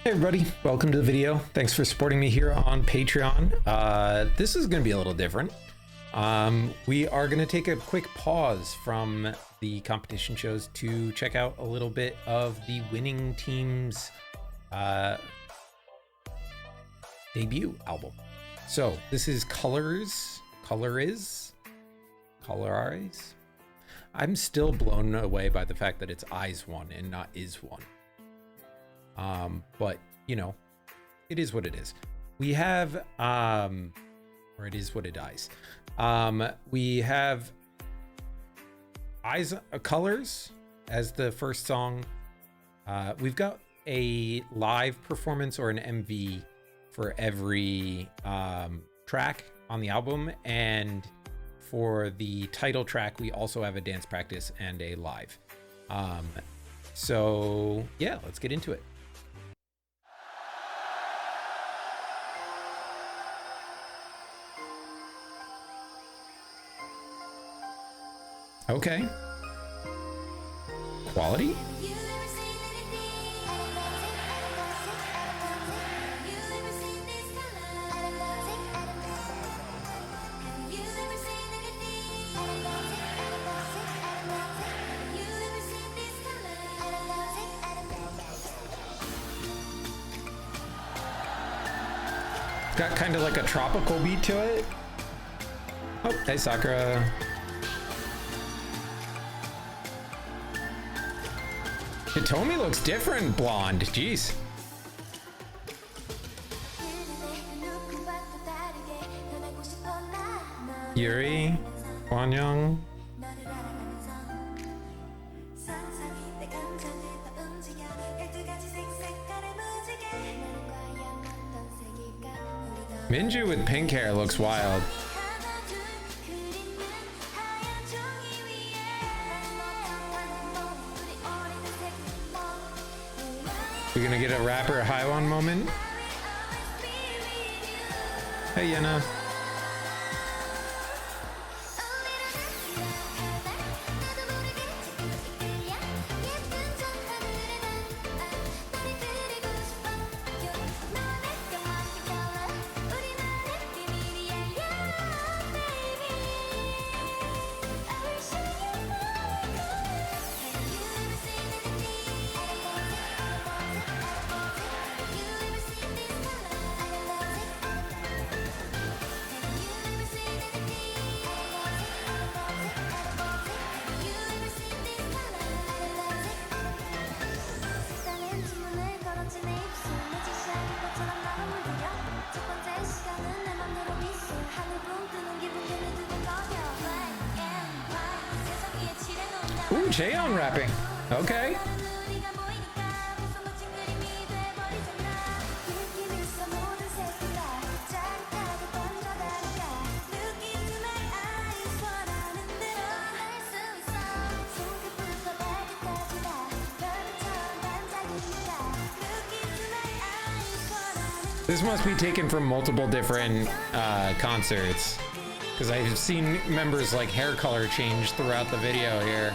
Hey everybody, welcome to the video. Thanks for supporting me here on Patreon. This is going to be a little different. We are going to take a quick pause from the competition shows to check out a little bit of the winning team's debut album. So this is Colorize. I'm still blown away by the fact that it's Eyes One and not Is One. But you know, it is what it is. We have, or it is what it is. We have Colors as the first song. We've got a live performance or an MV for every track on the album, and for the title track we also have a dance practice and a live. So yeah, let's get into it. Okay. Quality? Got kind of like a tropical beat to it. Oh, hey Sakura. Hitomi looks different blonde, jeez. Yuri, Kwanyang. Minju with pink hair looks wild. We're gonna get a rapper Haiwan moment. Hey Yena. Ooh, Cheon rapping. Okay. This must be taken from multiple different concerts, because I've seen members' like hair color change throughout the video here.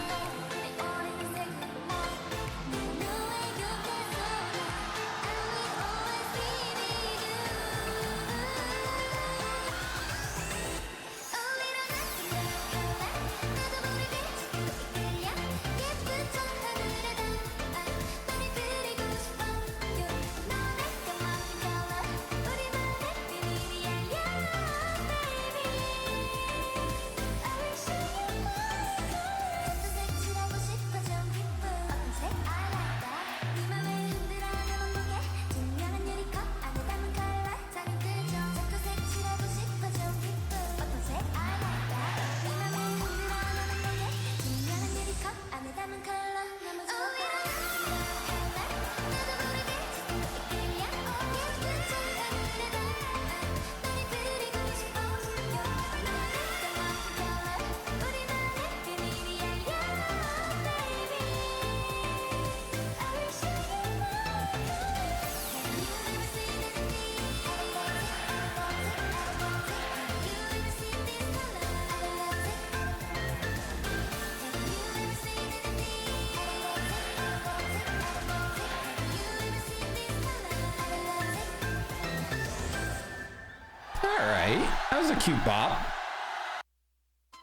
All right, that was a cute bop.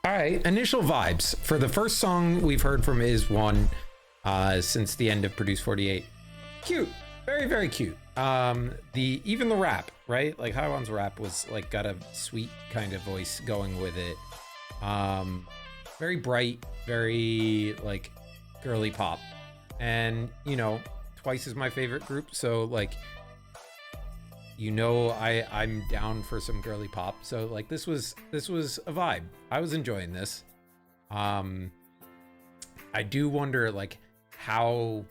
All right, initial vibes for the first song we've heard from IZ*ONE since the end of Produce 48. Cute, very, very cute. Even the rap, right? Like Haiwan's rap was like got a sweet kind of voice going with it. Very bright, very like girly pop, and you know, Twice is my favorite group, so like, you know, I'm down for some girly pop. So like this was a vibe. I was enjoying this. I do wonder like how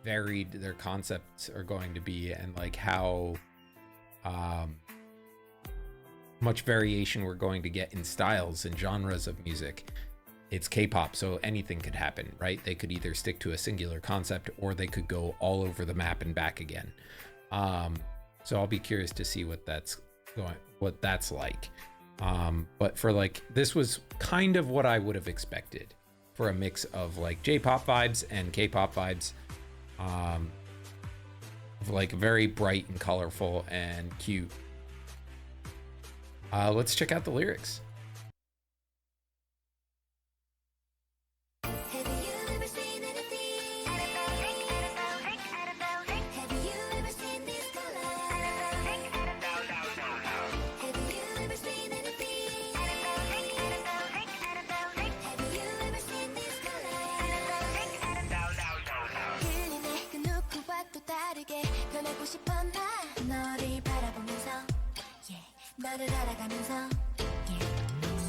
varied their concepts are going to be, and like how much variation we're going to get in styles and genres of music. It's K-pop, so anything could happen, right? They could either stick to a singular concept or they could go all over the map and back again. So I'll be curious to see what that's like. But for like, this was kind of what I would have expected for a mix of like J-pop vibes and K-pop vibes. Of like very bright and colorful and cute. Let's check out the lyrics. 너를 알아가면서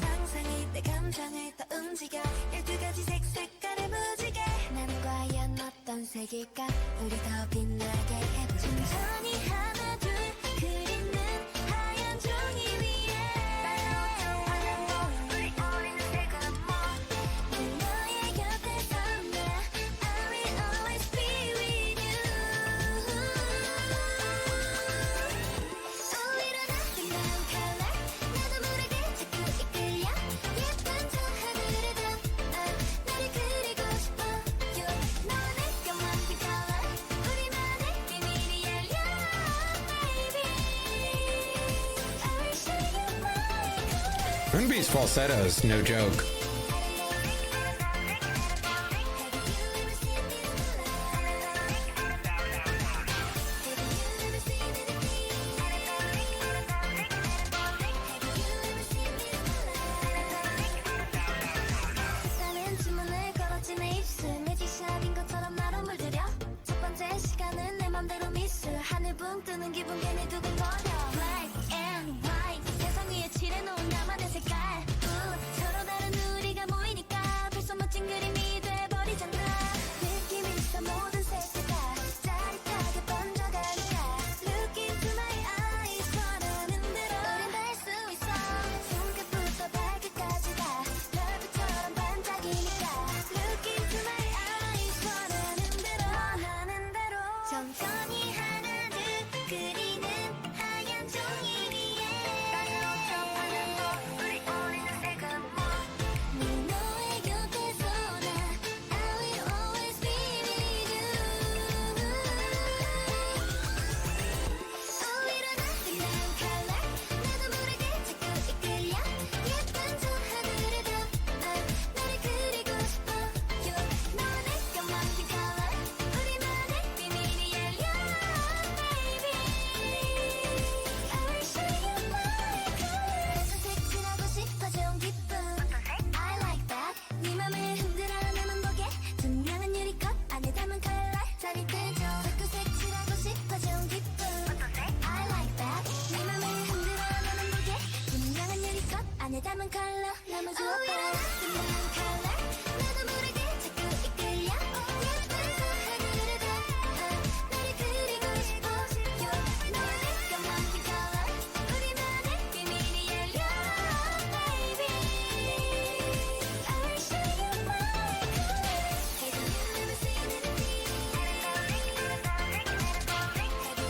상상이 내 감정을 더 움직여 12가지 색깔을 무지개 나는 과연 어떤 색일까 우리 더 빛나게 해보자 천천히 하나 둘 그리는 하얀 종이 위에 빨갛게 우리 어린 색은 뭐 너의 곁에서 나 I will always be with you Moonbee's falsetto is no joke. 나는 주문을 걸었지 내 입술 매직샵인 것처럼 나로 물들여 첫 번째 시간은 내 맘대로 미술 하늘 붕 뜨는 기분 괜히 두근거려 Black and white 세상 위에 칠해놓은 나만의 색깔 서로 다른 우리가 모이니까 벌써 멋진 그림이 돼버리잖아 느낌 있어 모든 색깔 짜릿하게 번져가니까 Look into my eyes 원하는 대로 우린 다 할 수 있어 손끝부터 발끝까지 다 별빛처럼 반짝이니까 Look into my eyes 원하는 대로 천천히 하나 둘 그리는 하얀 종이 위에 빨갛게 하는 거 우리 어린 색은 뭐 너의 곁에서 나 I will always be with you 어디로 나타난 color 나도 모르게 자꾸 이끌려 예쁜 저 하늘에도 나를 그리고 싶어 You 너와 내가 만든 color 우리만의 비밀이 열려 Baby I will show you my color 색칠하고 싶어져 기쁨 I like that 네 맘을 흔들어 나만 보게 투명한 유리컵 안에 담은 color 짜릿해져 자꾸 색칠하고 싶어져 기쁨 I like that 네 맘을 흔들어 나만 보게 투명한 유리컵 안에 담은 color 너무 좋아 투명한 color 나도 모르게 자꾸 이끌려 예쁜 저 하늘에도 나를 그리고 싶어 You 너와 내가 만든 color 우리만의 비밀이 열려 Baby I will show you my color Have you ever seen anything Have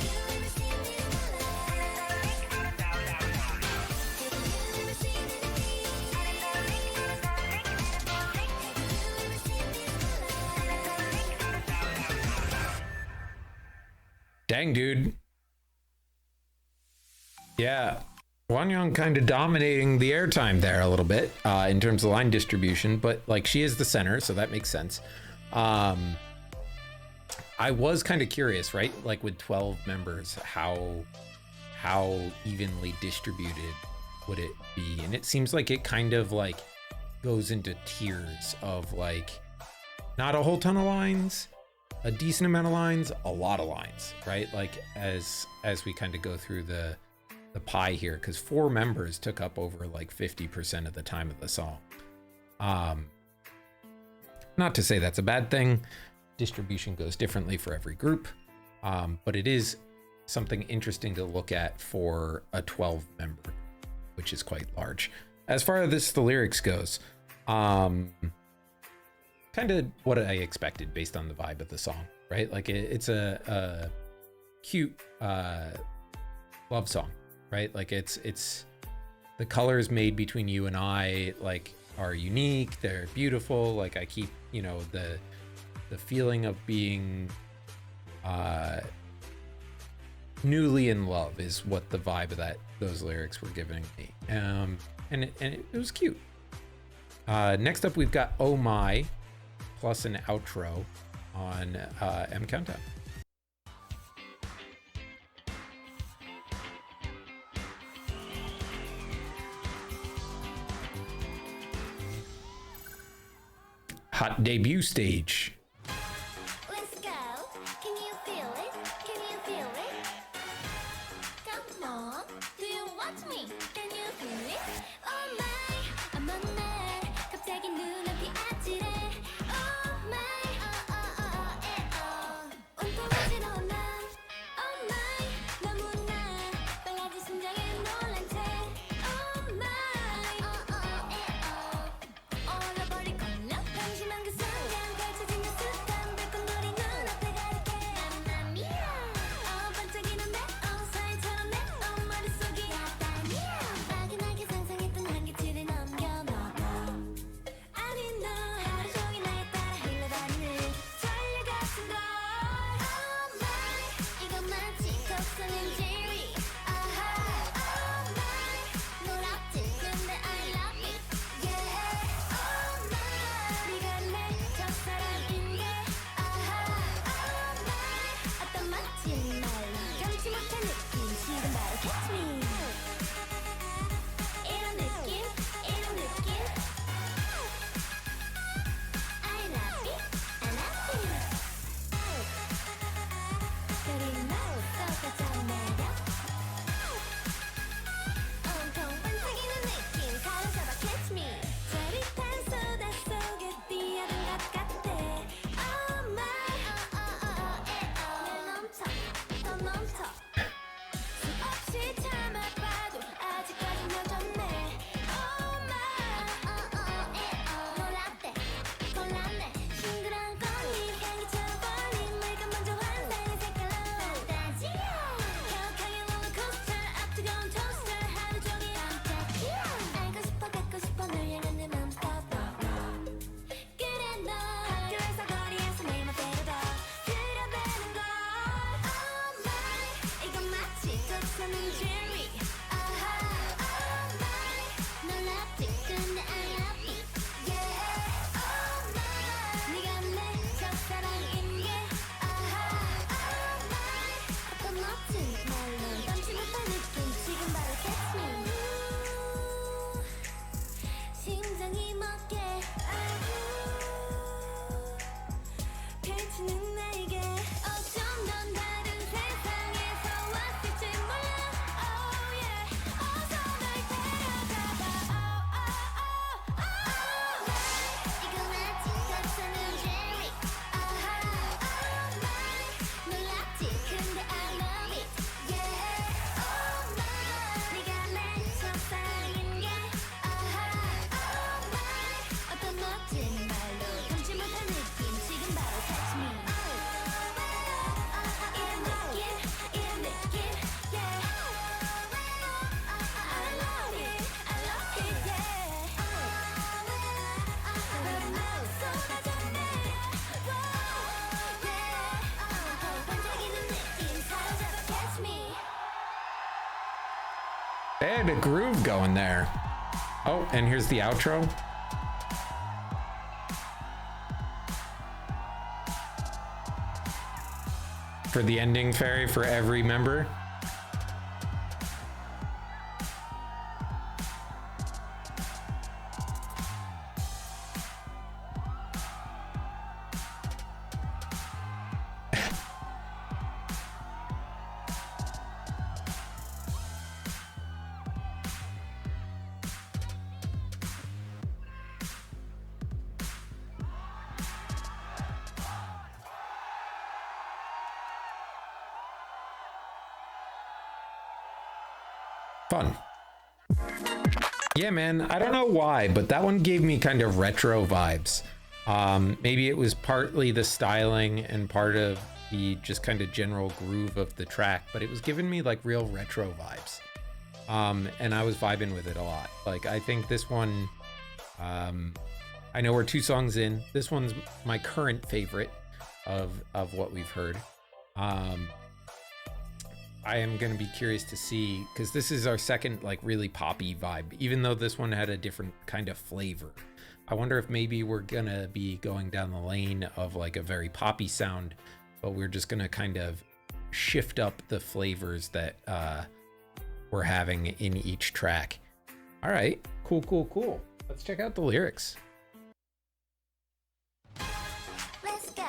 you ever seen this color Have you ever seen anything Dang, dude. Yeah. Wanyang kind of dominating the airtime there a little bit in terms of line distribution, but like she is the center, so that makes sense. I was kind of curious, right? Like with 12 members, how evenly distributed would it be? And it seems like it kind of like goes into tiers of like not a whole ton of lines, a decent amount of lines, a lot of lines, right? Like as we kind of go through the pie here, because 4 members took up over like 50% of the time of the song. Not to say that's a bad thing. Distribution goes differently for every group, but it is something interesting to look at for a 12 member, which is quite large. As far as the lyrics goes, kind of what I expected based on the vibe of the song, right? Like it's a cute love song, right? Like it's the colors made between you and I like are unique, they're beautiful. Like I keep, you know, the feeling of being newly in love is what the vibe of those lyrics were giving me. And it was cute. Next up, we've got Oh My plus an outro on M Countdown. Hot debut stage. Let's go. Can you feel it? Can you feel it? Come on. Do you want me? Can you feel it? Oh my, I'm on my. 갑자기 눈앞이 아찔해. Oh my, 온통 어지러운 난. Oh my, 너무나 빨라진 심장에 놀란 채. Oh my, 얼어버릴 걸요. 방심한 그 순간 펼쳐진 그 They had a groove going there. Oh, and here's the outro. For the ending fairy for every member. Fun. Yeah, man, I don't know why, but that one gave me kind of retro vibes. Maybe it was partly the styling and part of the just kind of general groove of the track, but it was giving me like real retro vibes. And I was vibing with it a lot. Like, I think this one, I know we're 2 songs in. This one's my current favorite of what we've heard. I am going to be curious to see, because this is our second like really poppy vibe, even though this one had a different kind of flavor. I wonder if maybe we're going to be going down the lane of like a very poppy sound, but we're just going to kind of shift up the flavors that we're having in each track. All right, cool. Let's check out the lyrics. Let's go.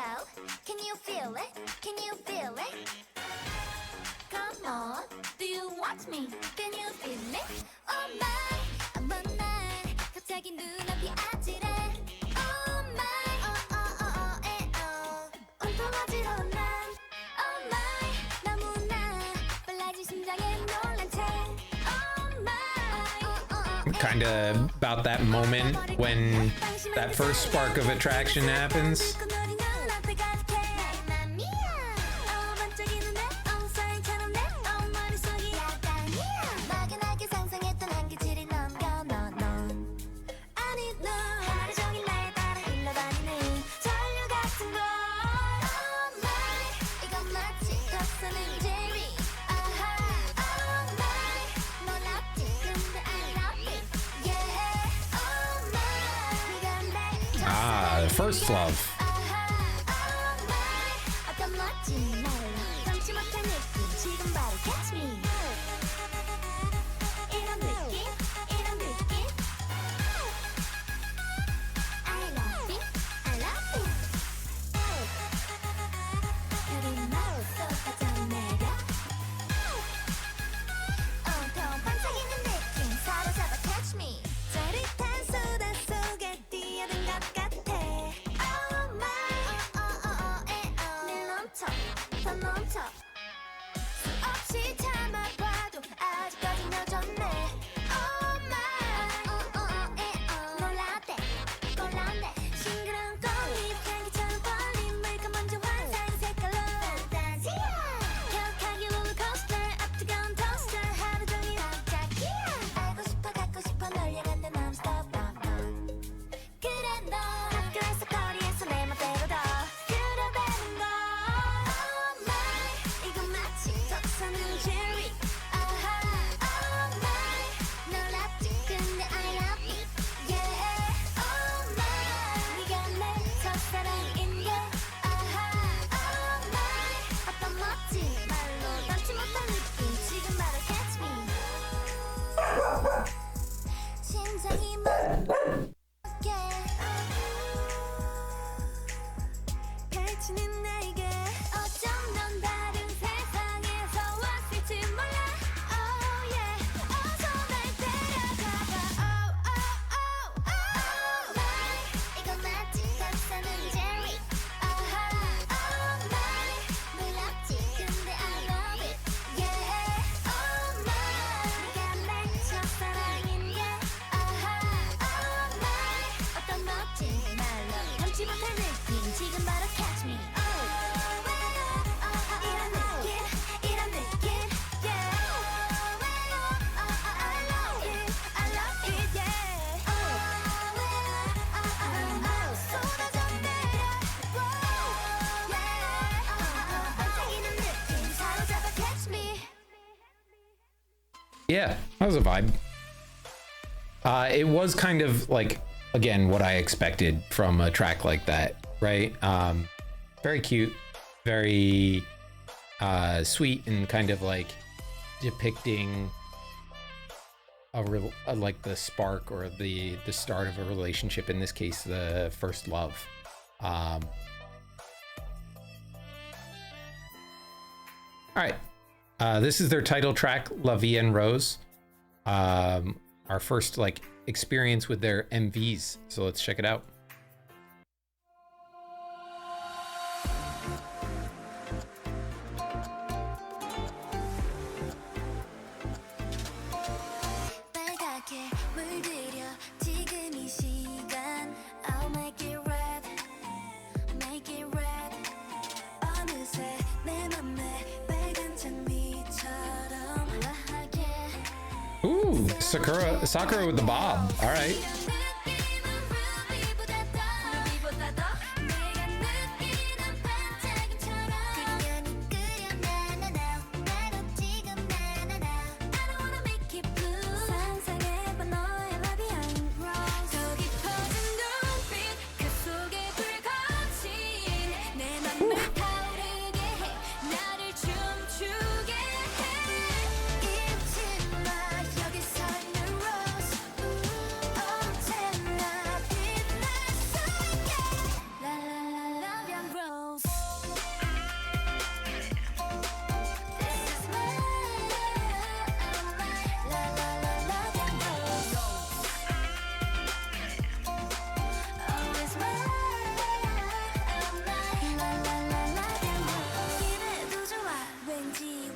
Can you feel it? Can you feel it? Come on. Do you want me? Can you feel it? Oh my. 한번 날 갑자기 눈앞이 아찔해. Oh my. 온통 어지러운 난. Oh my. 너무나 빨라진 심장에 놀란 채. Oh my. Kind of about that moment when that first spark of attraction happens. First love. Yeah, that was a vibe. It was kind of like, again, what I expected from a track like that, right? Very cute, very sweet, and kind of like depicting like the spark or the start of a relationship. In this case, the first love. All right. This is their title track, La Vie en Rose. Our first like experience with their MVs. So let's check it out. 빨갛게 물들여 지금 이 시간 I'll make it red Make it red 어느새 내 맘에 빨간 장미처럼 라하게 Ooh, Sakura with the bob. All right.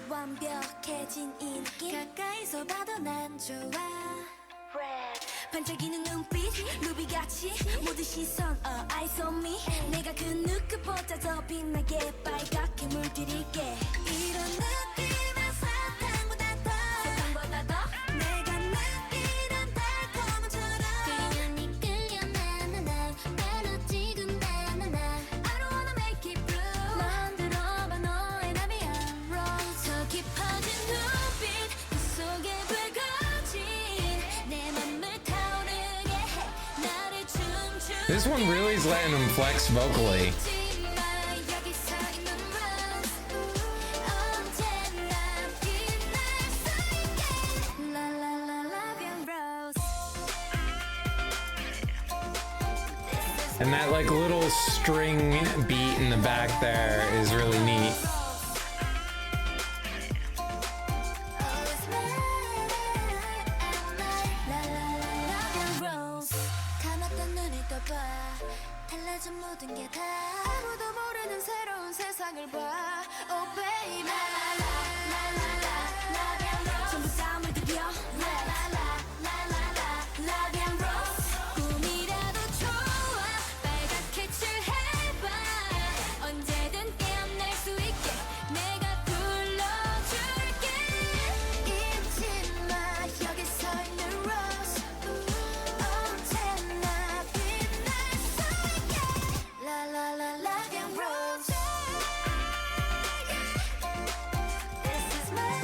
완벽해진 이 느낌 가까이서 봐도 난 좋아 반짝이는 눈빛 루비같이 모든 시선 eyes on me 내가 그 누구보다 더 빛나게 빨갛게 물들일게 이런 느낌은 사탕보다 더 내가 느끼는 달콤함처럼 그냥 끌려 나나나 바로 지금 나나나 I don't wanna make it blue 만들어봐 너의 라비안 rose 더 깊어진 눈빛 그 속에 불거진 내 맘을 타오르게 해 나를 춤추게 This one really is letting them flex vocally. 여기서 있는 rose 언제나 빛날 수 있게 La la la 라비안 rose And that like little string beat in the back there is really neat. 감았던 눈을 떠봐 달라진 모든 게 다 아무도 모르는 새로운 세상을 봐 Oh baby 전부 다 물들여 Love and rose 꿈이라도 좋아 빨갛게 칠해봐 언제든 깨어날 수 있게 내가 불러줄게 잊지 마 여기 서 있는 rose 언제나 빛날 수 있게 La la la love and rose This is my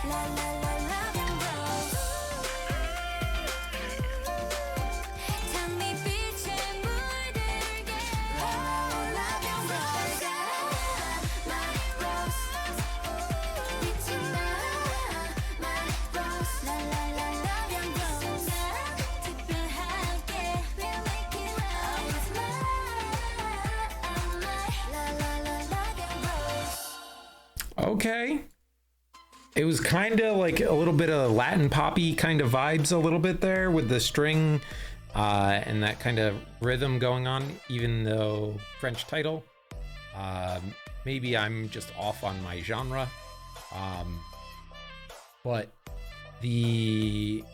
La la la love and rose 장미빛에 물들게 La la la love and rose My rose 잊지 마 My rose La la la love and rose 특별하게 We'll make it always mine La la la love and rose Okay. It was kind of like a little bit of Latin poppy kind of vibes a little bit there with the string and that kind of rhythm going on, even though French title. Maybe I'm just off on my genre. But the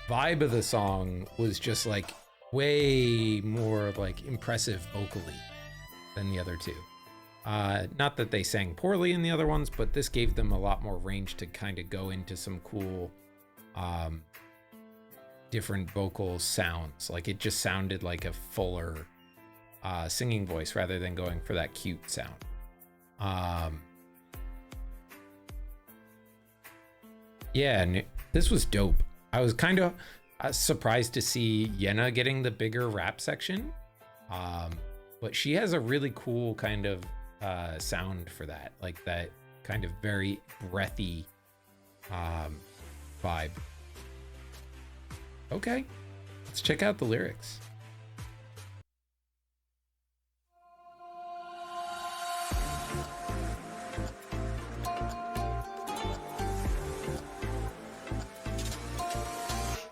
vibe of the song was just like way more like impressive vocally than the other two. Not that they sang poorly in the other ones, but this gave them a lot more range to kind of go into some cool different vocal sounds. Like it just sounded like a fuller singing voice rather than going for that cute sound. Yeah, and this was dope. I was kind of surprised to see Yena getting the bigger rap section, but she has a really cool kind of sound for that, like that kind of very breathy vibe. Okay, let's check out the lyrics.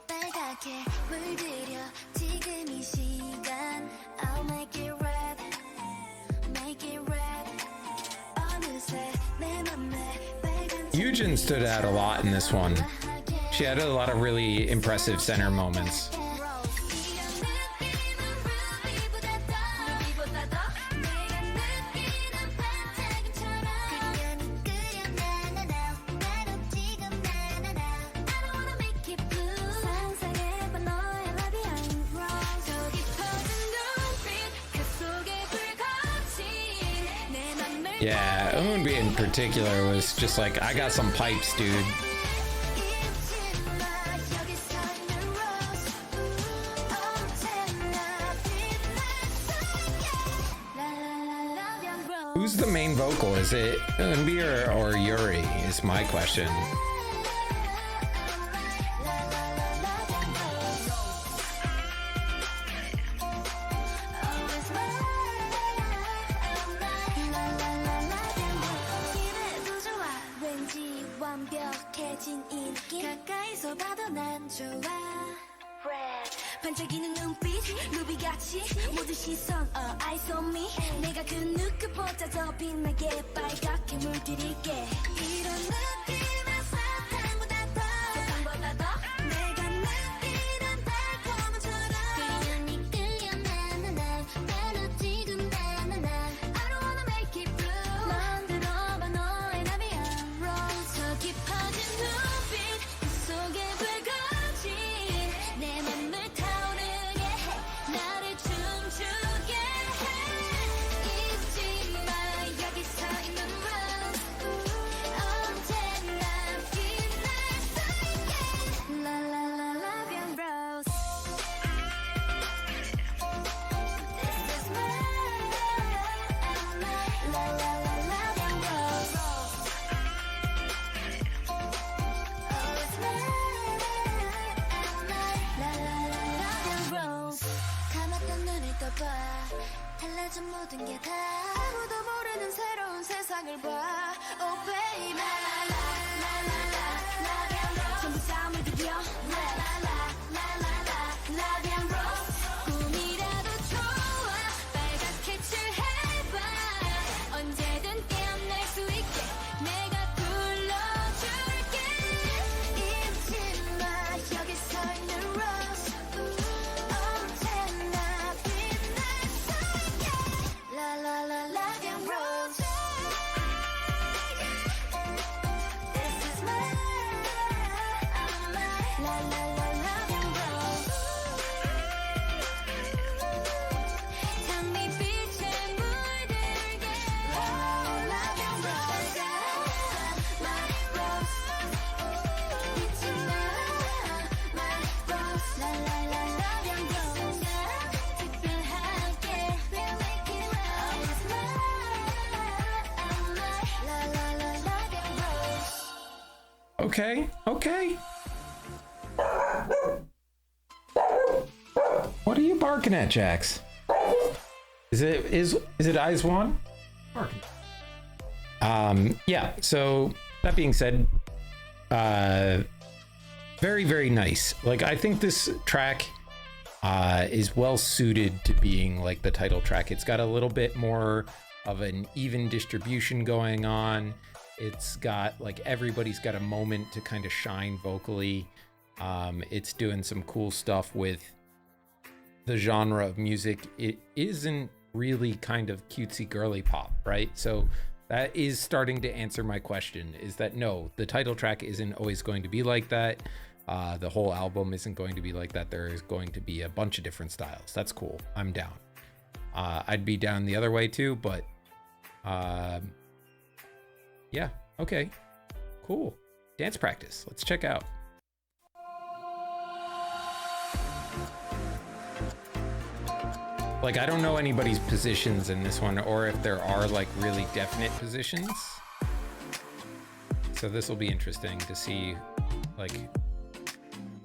빨갛게 물들여 지금 이 시간 I'll make it red Make it red 어느새 내 맘에 빨간 Yujin stood out a lot in this one. She had a lot of really impressive center moments. Yeah, Eunbi in particular was just like, I got some pipes, dude. Who's the main vocal? Is it Eunbi or Yuri is my question. 완벽해진 인기 가까이서 봐도 난 좋아 반짝이는 눈빛 루비같이 모든 시선 eyes on me 내가 그 누구보다 더 빛나게 빨갛게 물들일게 이런 느낌은 사탕보다 더 내가 느끼는 달콤함처럼 그냥 끌려 나나나 나도 지금 나나나 I don't wanna make it blue 만들어봐 너의 나비한 rose 더 깊어진 눈빛 그 속에 불꽃이 내 맘을 타오르게 해 나를 춤추게 해 잊지 마 여기 서 있는 rose 언제나 빛날 수 있게 La la la love young rose This is my La la la love young rose Oh it's my La la la love young rose 감았던 눈을 떠봐 달라진 모든 게 다 아무도 모르는 새로운 세상을 봐 Oh baby La la la la la la love young rose 전부 싸움을 비벼 La la la la la la love young rose 꿈이라도 좋아 빨갛게 칠해봐 언제든 깨어날 수 있게 내가 불러줄게 잊지 마 여기 서 있는 rose 언제나 빛날 수 있게 La la la love young rose This is my La la la love young rose 장미빛에 물들게 La la la love young rose My rose 잊지 마 My rose La la la love young rose 특별하게 We'll make it right It's my La la la love young rose Okay, okay. What are you barking at, Jax? Is it Aizwan? Barking. Yeah, so that being said, very, very nice. Like, I think this track is well suited to being like the title track. It's got a little bit more of an even distribution going on. It's got like everybody's got a moment to kind of shine vocally. It's doing some cool stuff with the genre of music. It isn't really kind of cutesy girly pop, right? So that is starting to answer my question, is that no, the title track isn't always going to be like that. The whole album isn't going to be like that. There is going to be a bunch of different styles. That's cool. I'm down. I'd be down the other way too, but yeah, okay, cool. dance practice. Let's check out. Like, I don't know anybody's positions in this one, or if there are like really definite positions. So this will be interesting to see, like,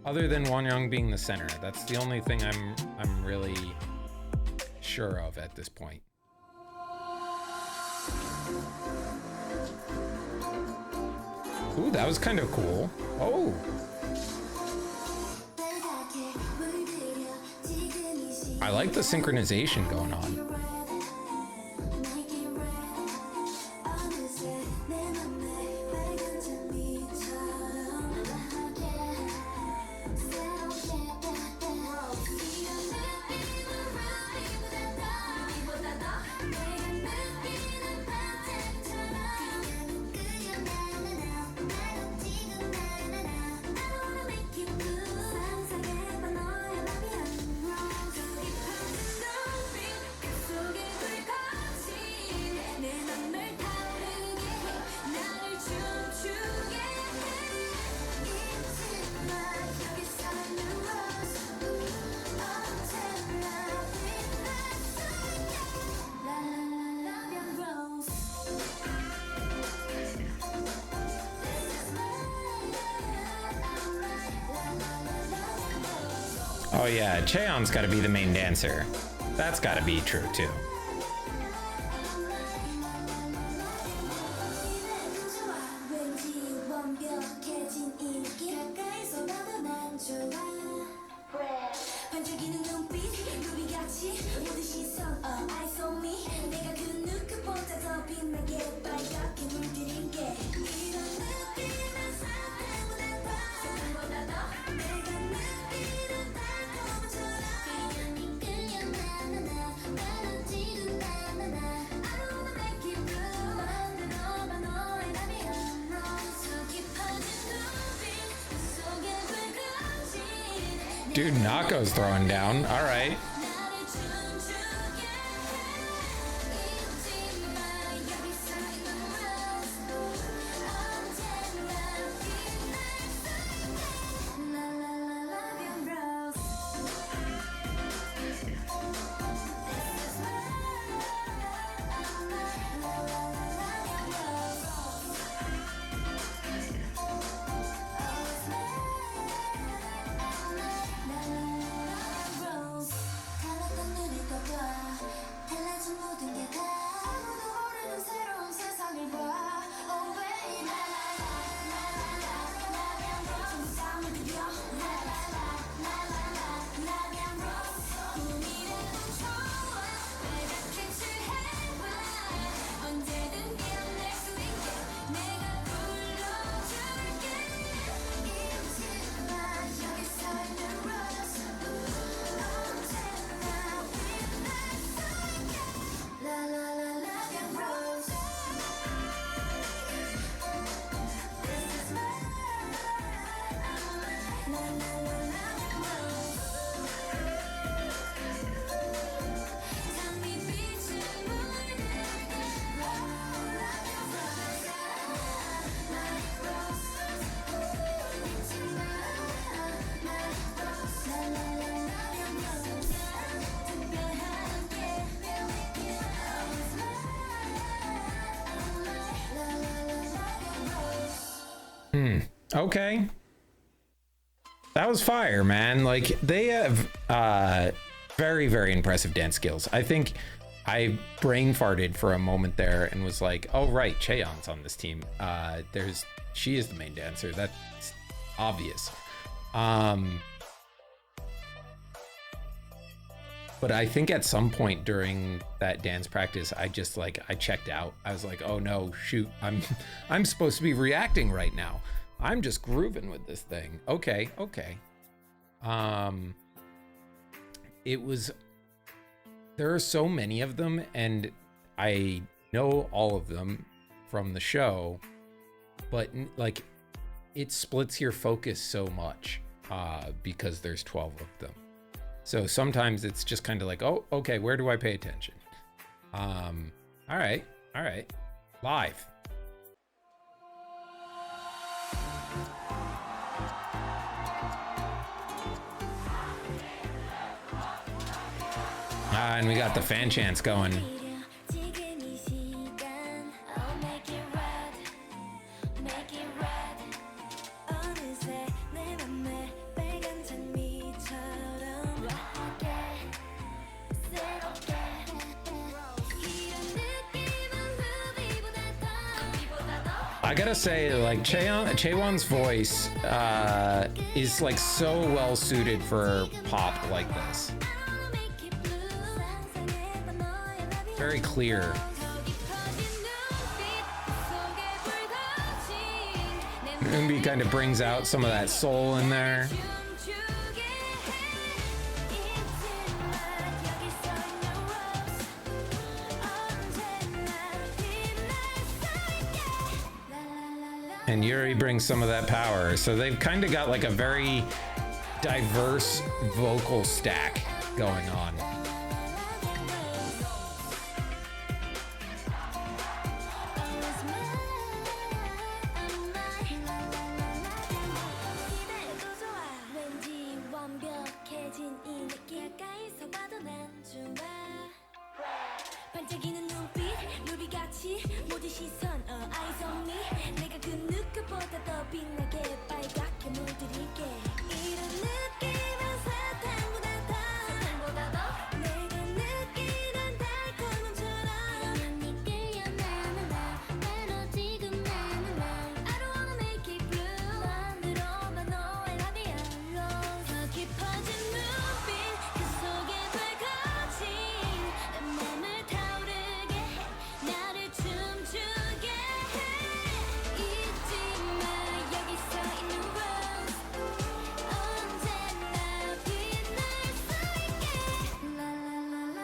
other than Wonyoung being the center. That's the only thing I'm really sure of at this point. Ooh, that was kind of cool. Oh. I like the synchronization going on. Oh yeah, Chaeyeon's gotta be the main dancer. That's gotta be true too. Dude, Nako's throwing down. All right. Okay. That was fire, man. Like, they have very, very impressive dance skills. I think I brain farted for a moment there and was like, oh, right, Chaeyeon's on this team. She is the main dancer. That's obvious. But I think at some point during that dance practice, I checked out. I was like, oh no, shoot, I'm supposed to be reacting right now. I'm just grooving with this thing. Okay. There are so many of them, and I know all of them from the show, but like, it splits your focus so much because there's 12 of them. So sometimes it's just kind of like, oh, okay, where do I pay attention? All right, live. And we got the fan chants going. I gotta say, like, Chaewon's voice is like so well suited for pop like this. Very clear. Eunbi kind of brings out some of that soul in there. And Yuri brings some of that power. So they've kind of got like a very diverse vocal stack going on. 반짝이는 눈빛 루비같이 모든 시선 eyes on me 내가 그 누구보다 더 빛나게 빨갛게 물들이게 이런 느낌은 사탕보다 더 내가 느끼는 달콤함처럼 영원히 끌려 나는 나 바로 지금 나는 나 I don't wanna make it blue 안으로만 너의 라디오로 더 깊어진 눈빛 그 속에 밝아진 내 맘을 타오르게 해 나를 춤추게 해 잊지 마 여기서 있는 rose 언제나 빛날 수 있게 라라라라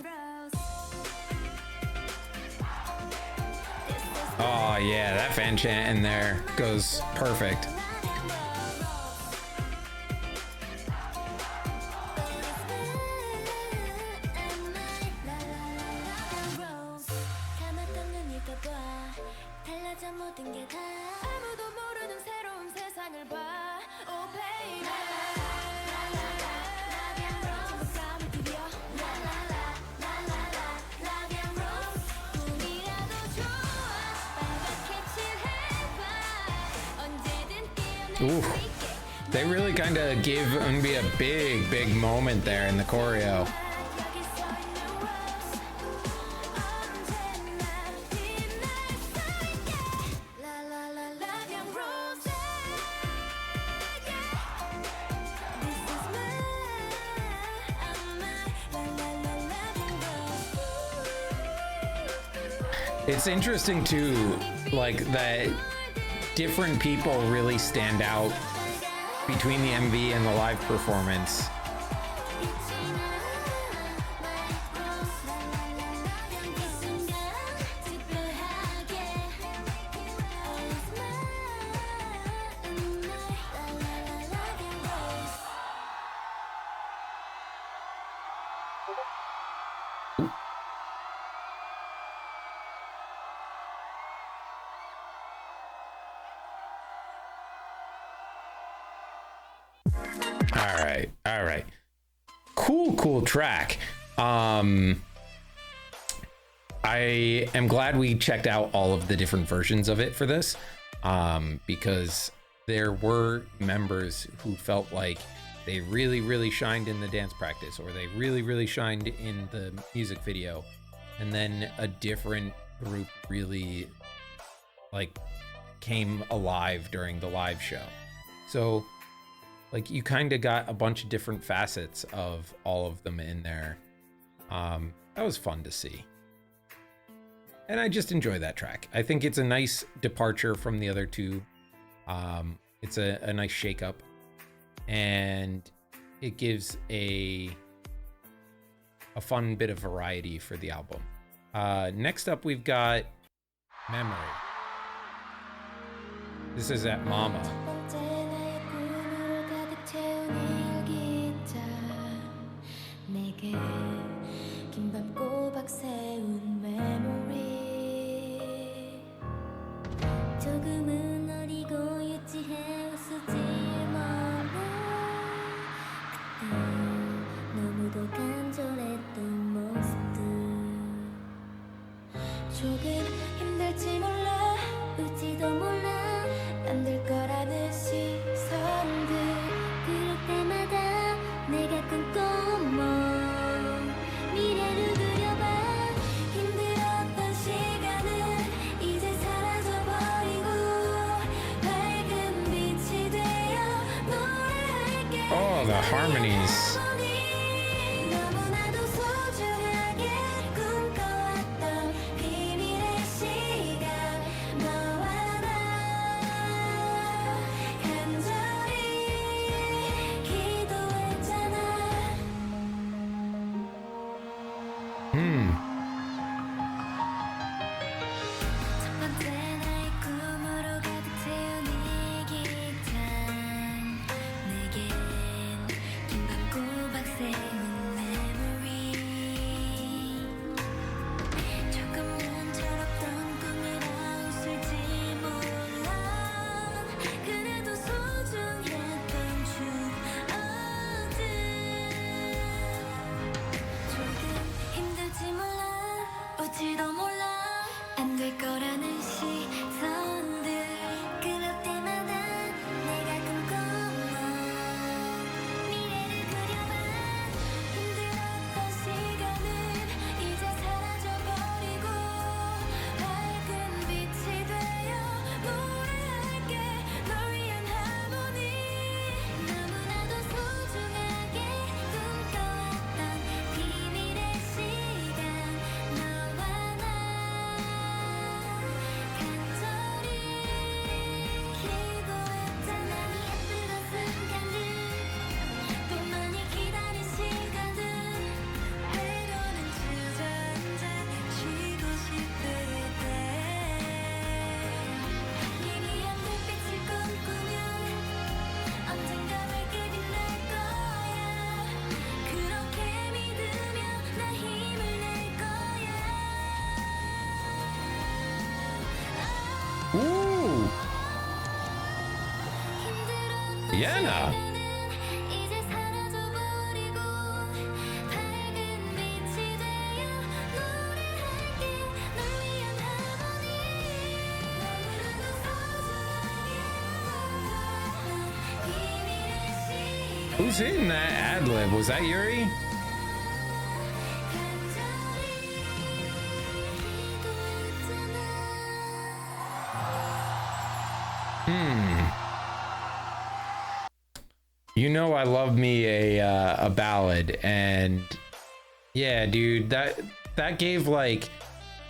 rose Oh yeah, that fan chant in there goes perfect. 감았던 눈을 떠봐 달라져 모든 게 다 아무도 모르는 새로운 세상을 봐 Oh baby 행복감을 비벼 라디안 로즈 꿈이라도 좋아 빨갛게 칠해봐 언제든 깨어날 Ooh. 수 있게 They really kind of give Eunbi a big moment there in the choreo. 여기서 있는 rose 언제나 빛날 수 있게 라라라라디안 rose This is my 라라라라디안 rose It's interesting too, like that different people really stand out between the MV and the live performance. All right. Cool track. I am glad we checked out all of the different versions of it for this, because there were members who felt like they really shined in the dance practice, or they really shined in the music video, and then a different group really like came alive during the live show. So like you kind of got a bunch of different facets of all of them in there. That was fun to see. And I just enjoy that track. I think it's a nice departure from the other two. It's a nice shakeup, and it gives a fun bit of variety for the album. Next up, we've got Memory. This is at Mama. 긴밤 꼬박 세운 memory 조금은 어리고 유치해 웃을지 몰라 그때 너무도 간절했던 조금 힘들지 몰라 울지도 몰라 안 될 거라는 시선들 그럴 때마다 내가 꿈꿔본 미래를 그려봐 힘들었던 시간은 이제 사라져버리고 밝은 빛이 되어 노래할게 Oh, the harmonies. 너무나도 소중하게 꿈꿔왔던 비밀의 시간 너와 나 간절히 기도했잖아 첫 번째 나의 꿈으로 가득 채운 이 기장 내겐 긴밤 꼬박 세운 메모리 조금은 철없던 꿈이라 웃을지 몰라 그래도 소중했던 추억들 조금 힘들지 몰라 웃지도 몰라 안 될 거라는 시선들 그럴 때마다 내가 꿈꿔온 미래를 그려봐 힘들었던 시간은 이제 사라져버리고 밝은 빛이 되어 노래할게 널 위한 하모니 너무나도 소중하게 꿈꿔왔던 비밀의 시간 너와 나 간절히 기도했잖아 예쁘던 순간들 또 많이 기다린 시간들 때로는 주저앉아 쉬고 싶을 때 희미한 불빛을 꿈꾸면 언젠가 밝게 빛날 거야 그렇게 믿으며 나 힘을 낼 거야 Ooh, Yana. 이제 사라져버리고 밝은 빛이 되어 노래할게 널 위한 하모니 너무나도 소중하게 비밀의 시간 Who's hitting that ad lib? Was that Yuri? 간절히 기도했잖아 You know I love me a ballad, and yeah, dude, that gave like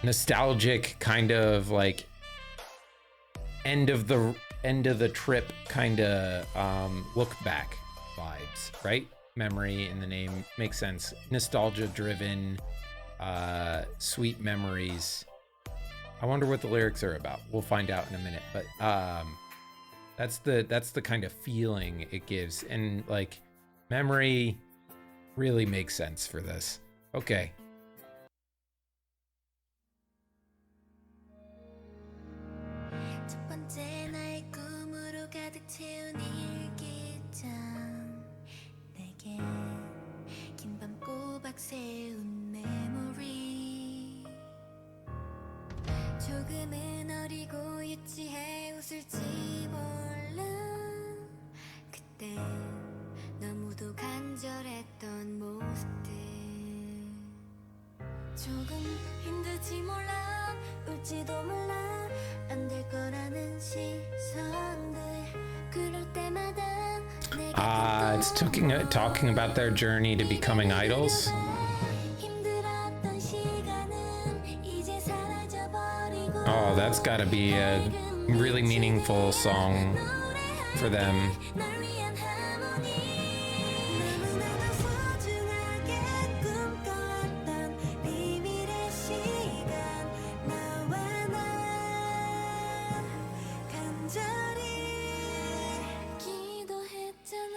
nostalgic kind of like end of the trip kind of look back vibes, right? Memory in the name makes sense. Nostalgia driven, sweet memories. I wonder what the lyrics are about. We'll find out in a minute, but that's the kind of feeling it gives, and like memory really makes sense for this. Okay. 첫 번째 나의 꿈으로 가득 채운 일기장 내겐 긴밤 꼬박 세운 메모리 조금은 어리고 유치해 웃을지 몰라 그때 너무도 간절했던 모습들 조금 힘들지 몰라 울지도 몰라 안 될 거라는 시선들 그럴 때마다 내가 It's talking about their journey to becoming idols. 힘들었던 시간은 이제 사라져버리고 Oh, that's gotta be a really meaningful song for them. 널 위한 하모니 너무나도 소중하게 꿈꿔왔던 비밀의 시간 너와 나 간절히 기도했잖아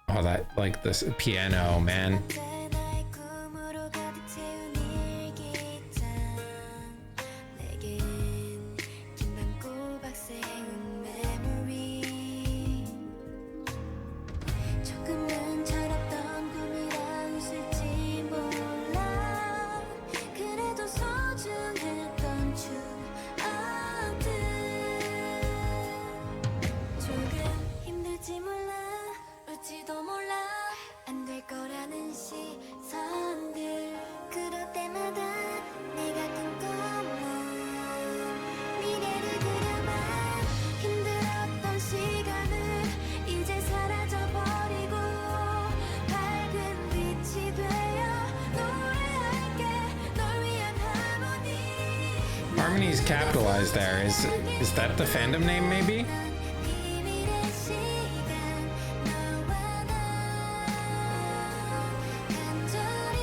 Oh, that like this piano, man. 나의 꿈으로 가득 채운 일기장 내겐 긴밤 꼬박 세운 메모리 조금은 철없던 꿈이라 웃을지 harmony's capitalized there. Is that the fandom name maybe? 비밀의 시간 너와 나 간절히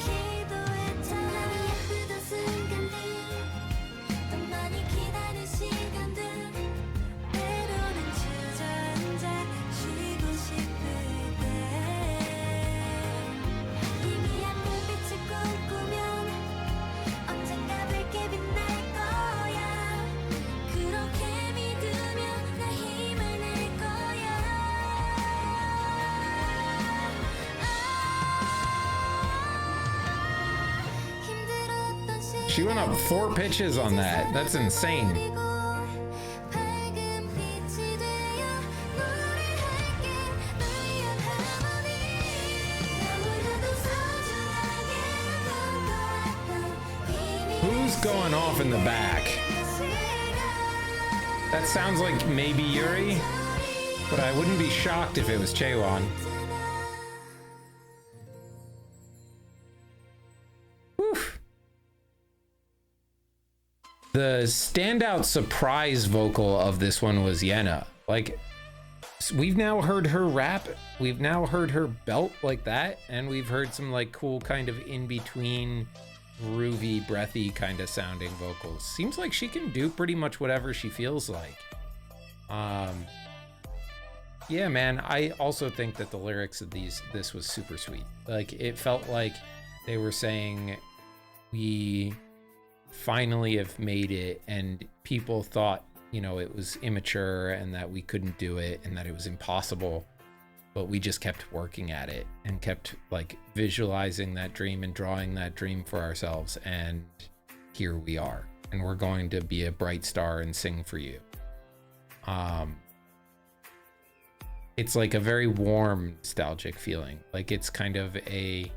기도했잖아 예쁘던 순간들 더 많이 기다린 시간들 때로는 주저앉아 쉬고 싶을 때 희미한 불빛을 꿈꾸면 언젠가 밝게 빛날 거야 그렇게 믿으면 나 힘을 낼 거야 힘들었던 She went up 4 pitches on that. That's insane. 그리고 밝은 빛이 되어 노래할게 널 위한 하모니 너무나도 소중하게 꿈꿔왔던 비밀의 Who's going off in the back? That sounds like maybe Yuri, but I wouldn't be shocked if it was Chaewon. Whew. The standout surprise vocal of this one was Yena. Like, we've now heard her rap, we've now heard her belt like that, and we've heard some like cool kind of in between groovy, breathy kind of sounding vocals. Seems like she can do pretty much whatever she feels like. Yeah, man, I also think that the lyrics of this was super sweet. Like, it felt like they were saying, we finally have made it, and people thought, you know, it was immature and that we couldn't do it and that it was impossible, but we just kept working at it and kept like visualizing that dream and drawing that dream for ourselves, and here we are, and we're going to be a bright star and sing for you. It's like a very warm, nostalgic feeling. Like, it's kind of a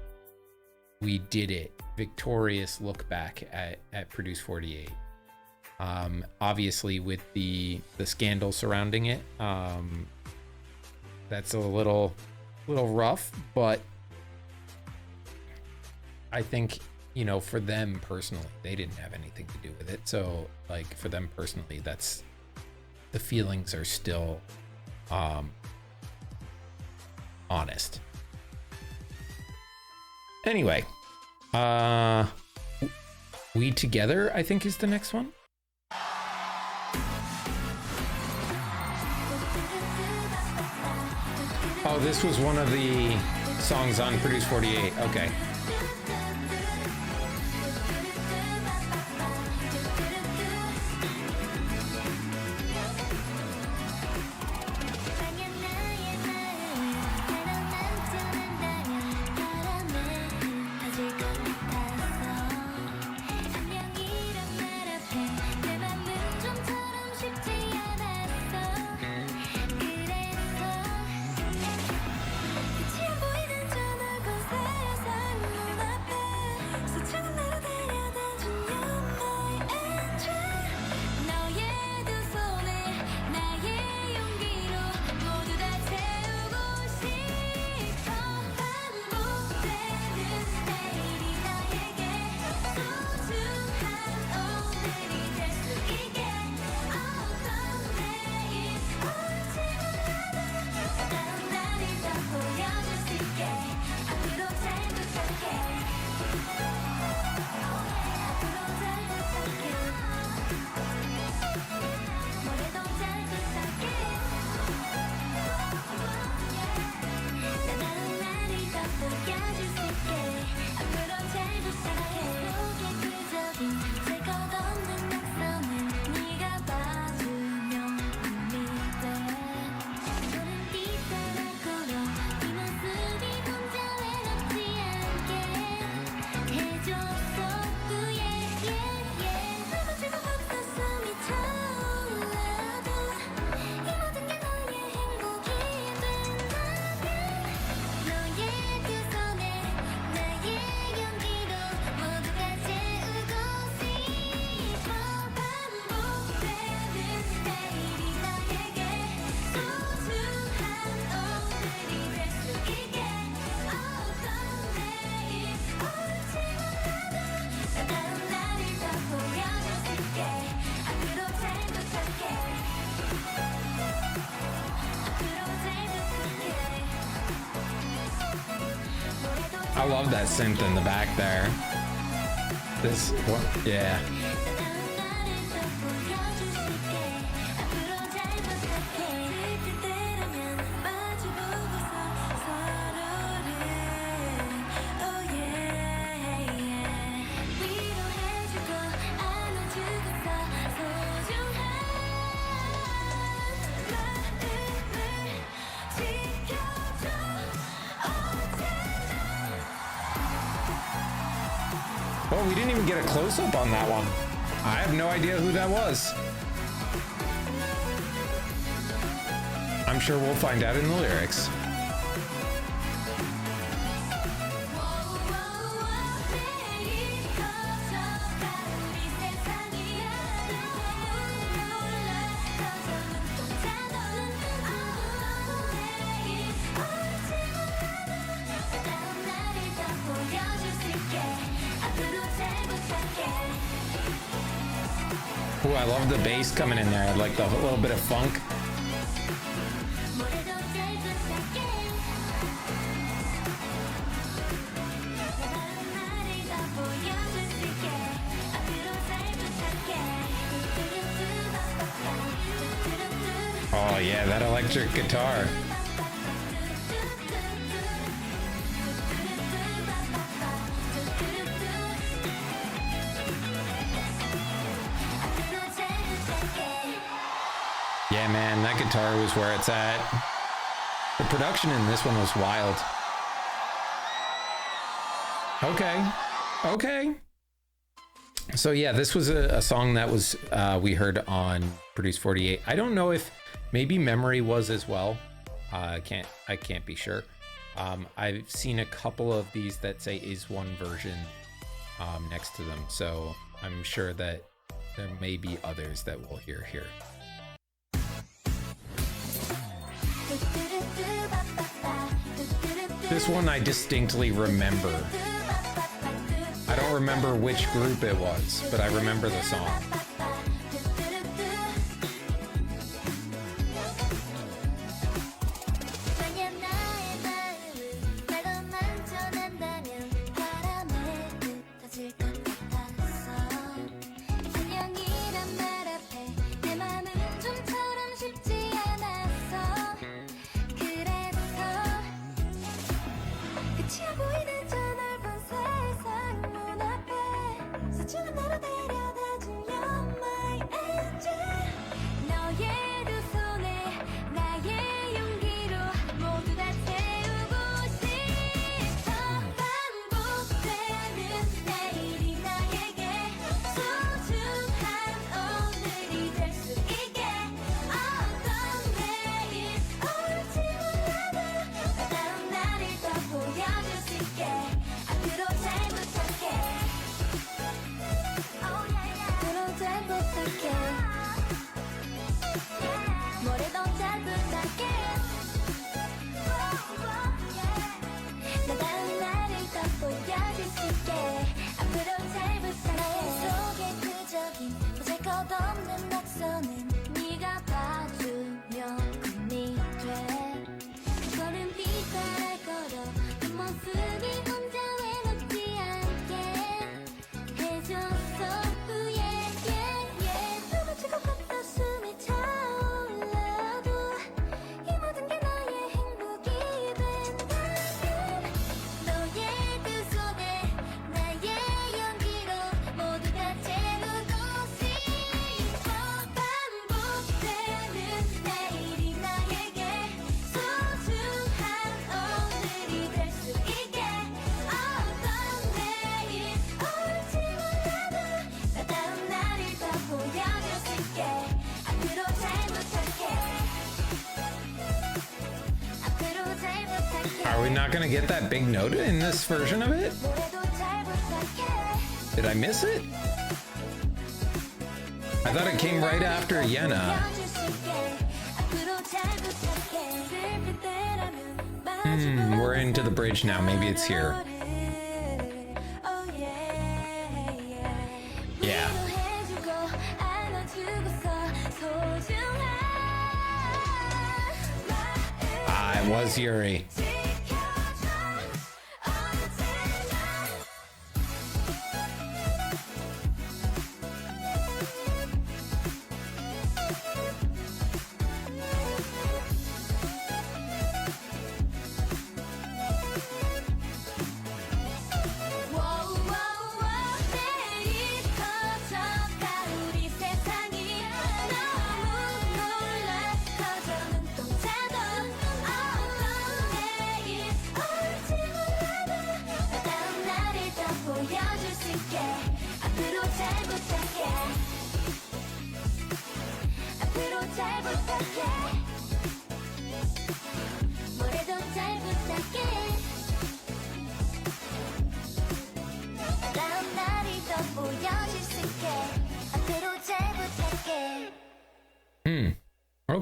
we did it, victorious look back at Produce 48. Obviously with the scandal surrounding it, that's a little rough, but I think, you know, for them personally, they didn't have anything to do with it. So like, for them personally, that's, the feelings are still honest. Anyway, We Together, I think, is the next one. Oh, this was one of the songs on Produce 48. Okay. I love that synth in the back there. This one, yeah. Oh, we didn't even get a close-up on that one. I have no idea who that was. I'm sure we'll find out in the lyrics. Ooh, I love the bass coming in there, like the little bit of funk. Oh yeah, that electric guitar. Yeah, man, that guitar was where it's at. The production in this one was wild. Okay. So yeah, this was a song that was we heard on Produce 48. I don't know if maybe Memory was as well. I can't be sure. I've seen a couple of these that say is one version next to them, so I'm sure that there may be others that we'll hear here. This one I distinctly remember. I don't remember which group it was, but I remember the song. Are we not gonna get that big note in this version of it? Did I miss it? I thought it came right after Yena. We're into the bridge now. Maybe it's here. Yeah. It was Yuri.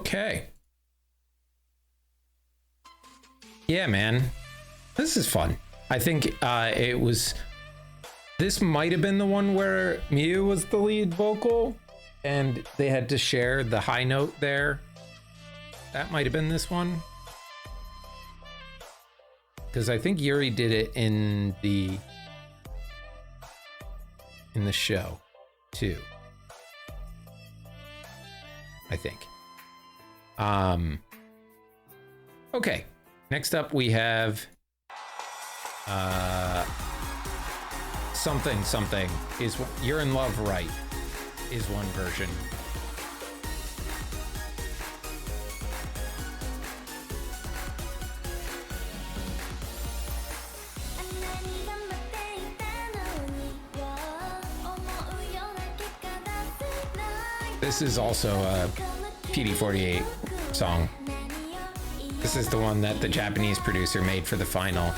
Okay. Yeah, man. This is fun. I think it was... This might have been the one where Miu was the lead vocal and they had to share the high note there. That might have been this one. Because I think Yuri did it in the show too. I think. Okay. Next up we have something is You're in Love, Right? Is one version. This is also a PD48 song. This is the one that the Japanese producer made for the final.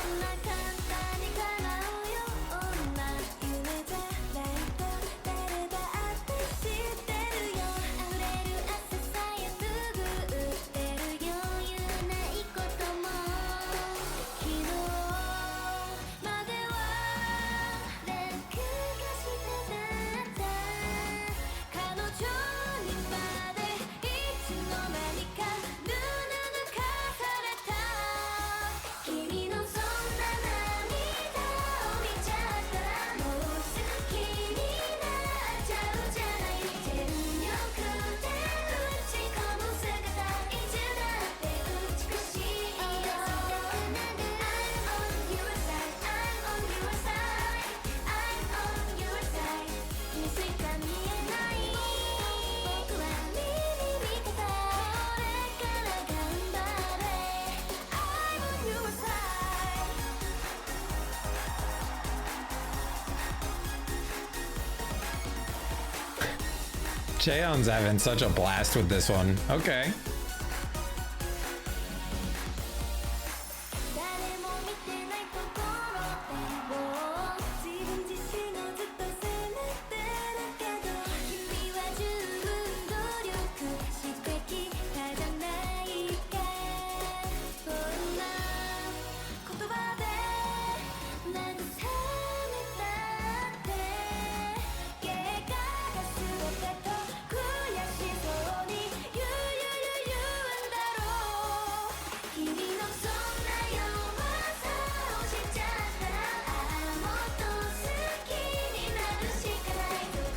Cheon's having such a blast with this one. Okay.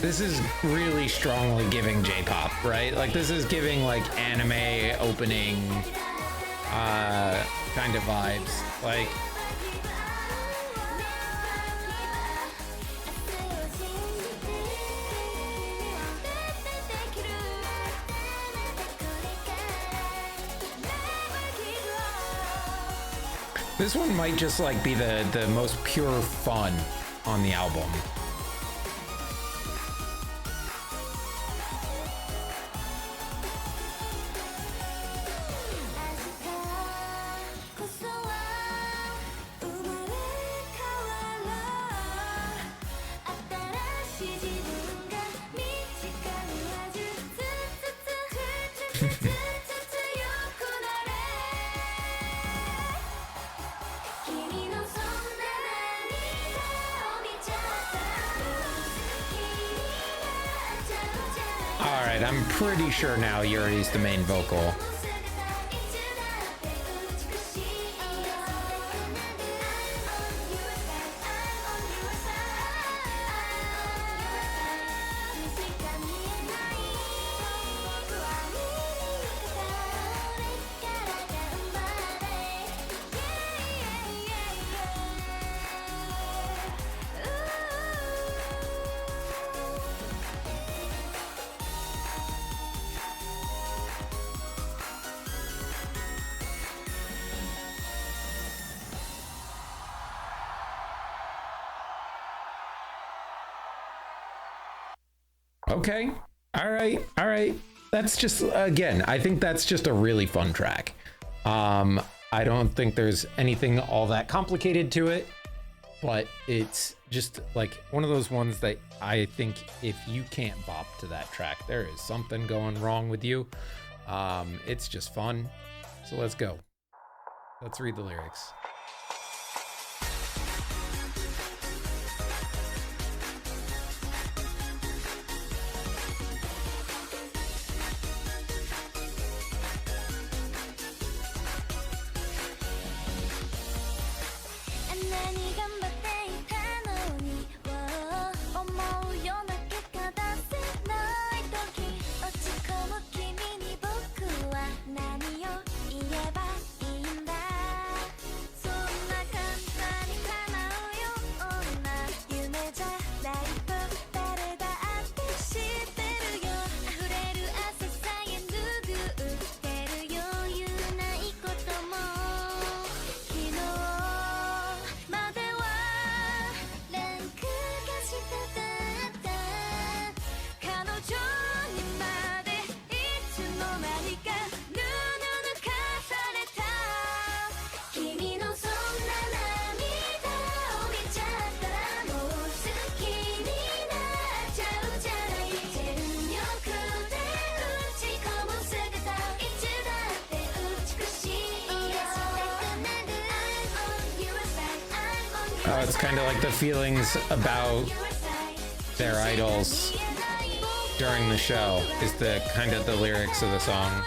This is really strongly giving J-pop, right? Like this is giving like anime opening kind of vibes. Like this one might just like be the most pure fun on the album. Alright, I'm pretty sure now Yuri's the main vocal. Okay. All right. That's just, again, I think that's just a really fun track. I don't think there's anything all that complicated to it, but it's just like one of those ones that I think if you can't bop to that track, there is something going wrong with you. It's just fun. So let's go. Let's read the lyrics. It's kind of like the feelings about their idols during the show is the kind of the lyrics of the song.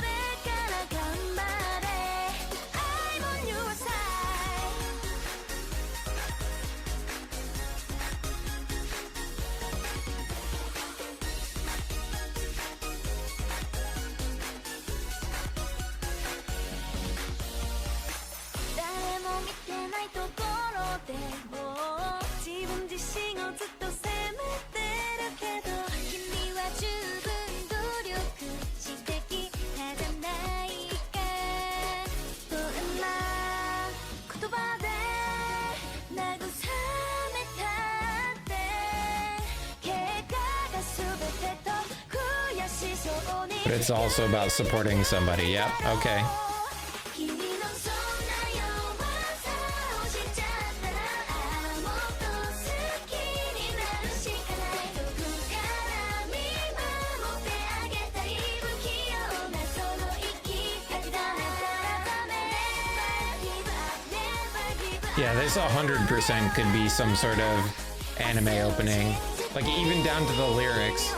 But it's also about supporting somebody. Yep, okay. Yeah, this 100% could be some sort of anime opening. Like, even down to the lyrics.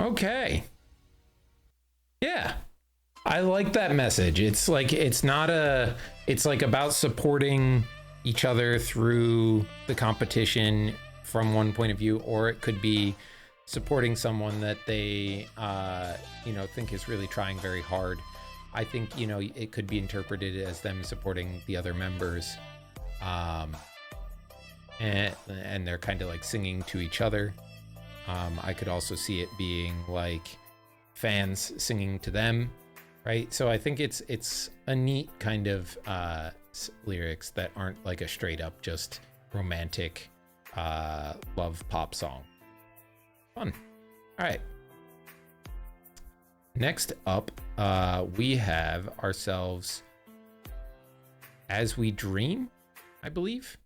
Okay. Yeah. I like that message. It's like, it's not a, it's like about supporting each other through the competition from one point of view, or it could be supporting someone that they, think is really trying very hard. I think, it could be interpreted as them supporting the other members. And they're kind of like singing to each other. I could also see it being like fans singing to them, right? So I think it's a neat kind of lyrics that aren't like a straight up just romantic love pop song. Fun. All right. Next up, we have ourselves As We Dream. I believe.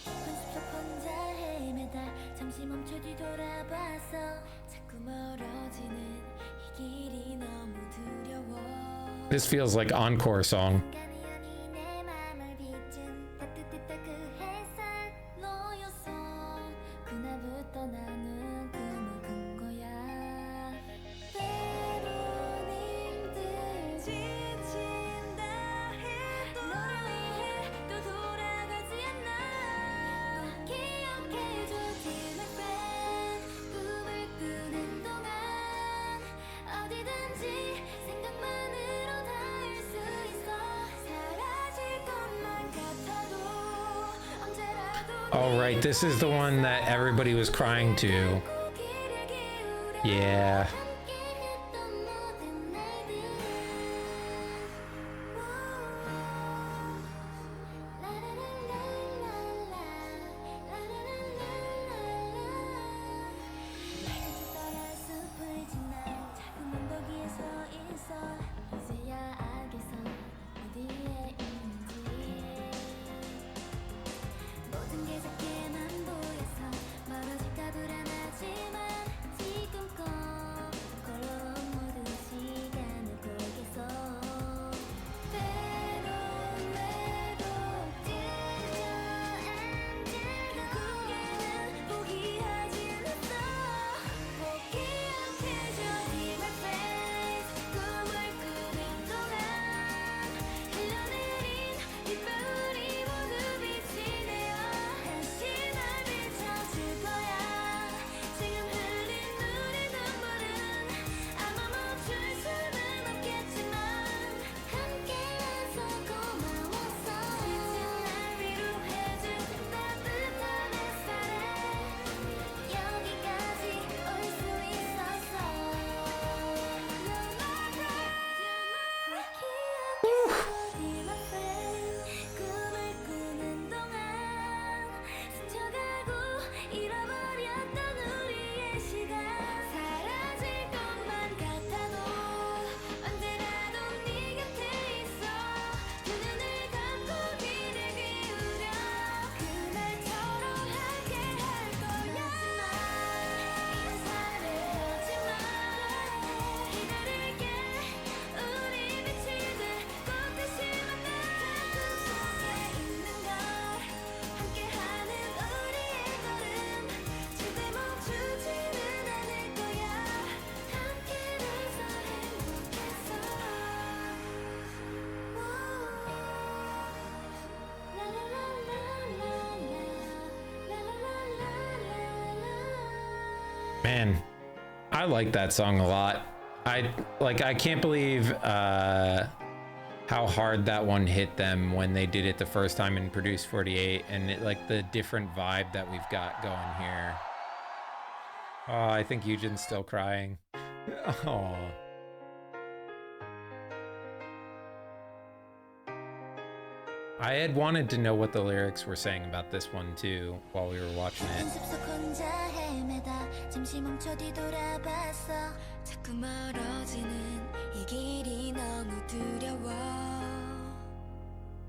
숲속 혼자 헤매다 잠시 멈춰 뒤돌아봐서 자꾸 멀어지는 이 길이 너무 두려워. This feels like encore song. 순간이 연이 내 맘을 비춘 따뜻했던 그 햇살 너였어. 그날부터 나는 꿈을 꾼 거야. 때론 힘들지 지친다 해도 너를 위해 또 돌아가지 않아. 꼭 기억해줘 dear my friend. 꿈을 꾸는 동안 어디든지 생각만으로 닿을 수 있어. 사라질 것만 같아도 언제라도 All right, this is the one that everybody was crying to. 고개를 기울여 Yeah. 함께했던 모든 날들. 맑은 숲을 지나 작은 언덕 위에 서 있어. 이제야 알겠어 어디에 있는지. 모든 게 작게만 보여서 멀어질까 불안하지만 지금껏 걸어온 모든 시간을 보겠어. 때론 외롭지 결국에는 포기하지 않았어. 꼭 기억해줘 dear my friends. 꿈을 꾸는 동안 흘러내린 빗방울이 모두 빛이 되어 다시 날 비춰줄 거야. 지금 흘린 눈의 눈물은 아마 멈출 수는 없겠지만 함께해서 고마웠어. 지친 날 위로해준 따뜻한 햇살에 여기까지 올 수 있었어. You're my friend. 기억했어 dear my friend. 꿈을 꾸는 동안 스쳐가고 잃어버렸던 우리의 시간. 사라질 것만 같아도 언제라도 네 곁에 있어. 두 눈을 감고 귀를 기울여 그날처럼 함께 할 거야. 이런 삶의 하지만 기다릴게. 우리 빛이 돼 꼭 다시 만나. 꿈속에 있는 걸 함께하는 우리의 걸음 절대 멈추지는 않을 거야. 함께라서 행복했어. Man, I like that song a lot. I can't believe how hard that one hit them when they did it the first time in Produce 48, and like the different vibe that we've got going here. Oh, I think Eugen's still crying. Oh. I had wanted to know what the lyrics were saying about this one too while we were watching it. 숲속 혼자 헤매다 잠시 멈춰 뒤돌아봤어. 자꾸 멀어지는 이 길이 너무 두려워.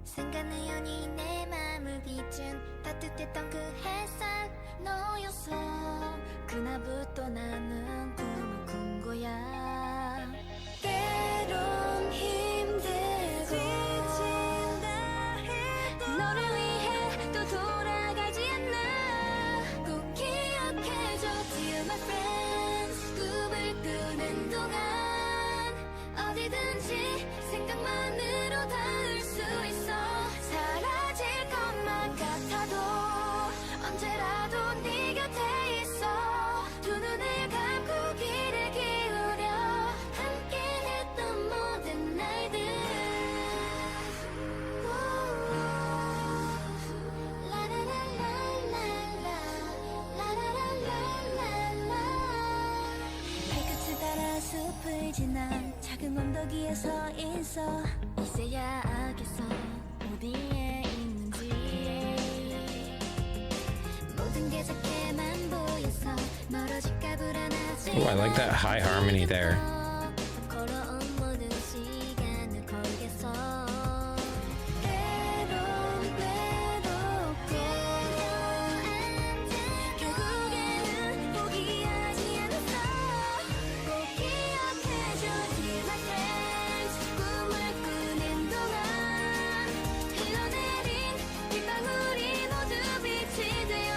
순간의 연이 내 맘을 비춘 따뜻했던 그 햇살 너였어. 그날부터 나는 꿈을 꾼 거야. 때론 힘들고 지친다 해도 너를 위해 또 돌아가지 않아. 꼭 기억해줘 dear my friends. 꿈을 꾸는 동안 어디든지 생각만으로 닿을 수 있어. 사라질 것만 같아도 언제라도 네 곁에 있어. 두 눈을 감고 귀를 기울여 앞에 서 있어 이제야 알겠어 어디에 있는지 모든 게 작게만 보여서 멀어질까 불안하지 Oh, I like that high harmony there. 걸어온 모든 시간을 걸겠어 외롭고 결국에는 포기하지 않았어 꼭 기억해줘 Dear my friends 꿈을 꾸는 동안 흘러내린 빗방울이 모두 빛이 되어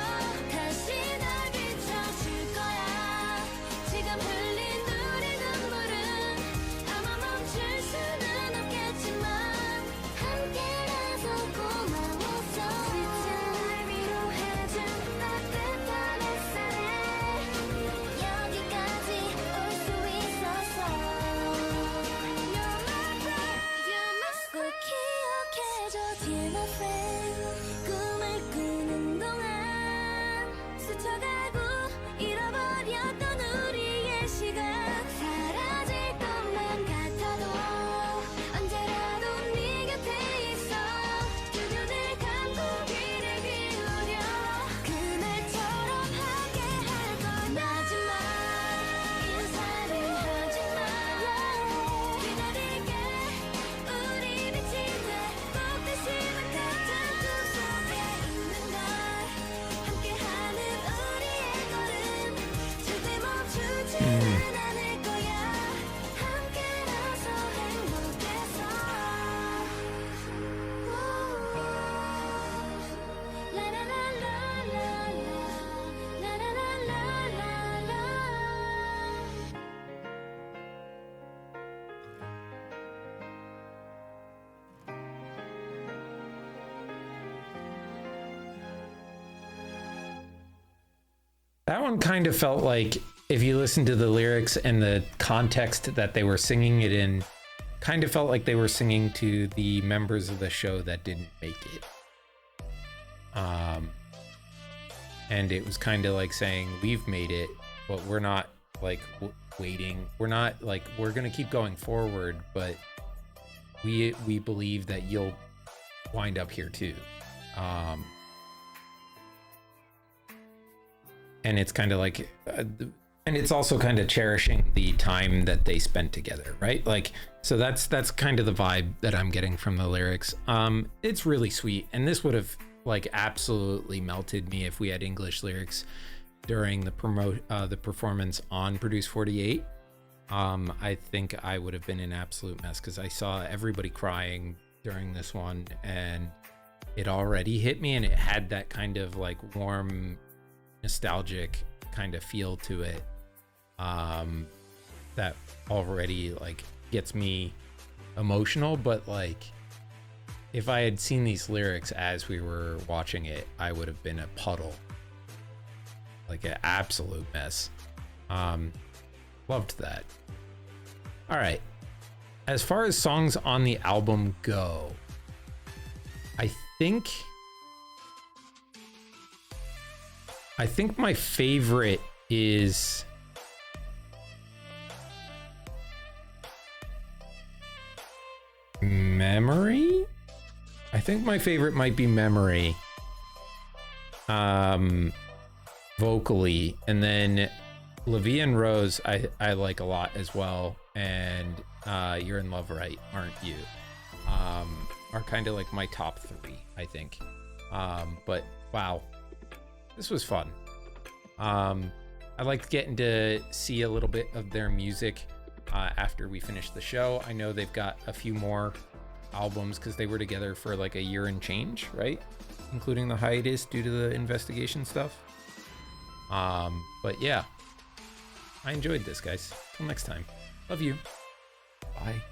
다시 널 비춰줄 거야 지금 흘린 우리 눈물은 아마 멈출 수는 없겠지만 함께라서 고마웠어 진짜 날 위로해준 따뜻한 햇살에 여기까지 올 수 있었어 You're my friend, you're my 꼭 기억해줘 Dear my friend 꿈을 꾸는 동안 스쳐가고 잃어버렸던 우리의 시간 사라질 것만 같아도 언제라도 네 곁에 있어 두 눈을 감고 귀를 기울여 그날처럼 함께할 건 마지막 인사를 하지마 기다릴게 우리 빛이 돼꼭 다시 같은 꿈 속에 있는 걸 함께하는 우리의 걸음 절대 멈추지는 않을 거야 함께라서 행복해서 라라라라라라라라라라 That one kind of felt like, if you listen to the lyrics and the context that they were singing it in, kind of felt like they were singing to the members of the show that didn't make it. And it was kind of like saying, we've made it, but we're not like waiting. We're not like, we're gonna keep going forward, but we believe that you'll wind up here too. And it's kind of like, and it's also kind of cherishing the time that they spent together, right? Like, so that's kind of the vibe that I'm getting from the lyrics. It's really sweet, and this would have like absolutely melted me if we had English lyrics during the performance on Produce 48. I think I would have been an absolute mess because I saw everybody crying during this one, and it already hit me, and it had that kind of like warm, nostalgic kind of feel to it that already like gets me emotional. But like, if I had seen these lyrics as we were watching it, I would have been a puddle, like an absolute mess. Loved that. All right, as far as songs on the album go, I think my favorite is Memory. I think my favorite might be Memory, vocally, and then La Vie en Rose I like a lot as well, and You're in Love, Right, Aren't You, are kind of like my top three, I think. But wow, this was fun. I liked getting to see a little bit of their music after we finished the show. I know they've got a few more albums because they were together for like a year and change, right? Including the hiatus due to the investigation stuff. But yeah, I enjoyed this, guys. Till next time. Love you. Bye.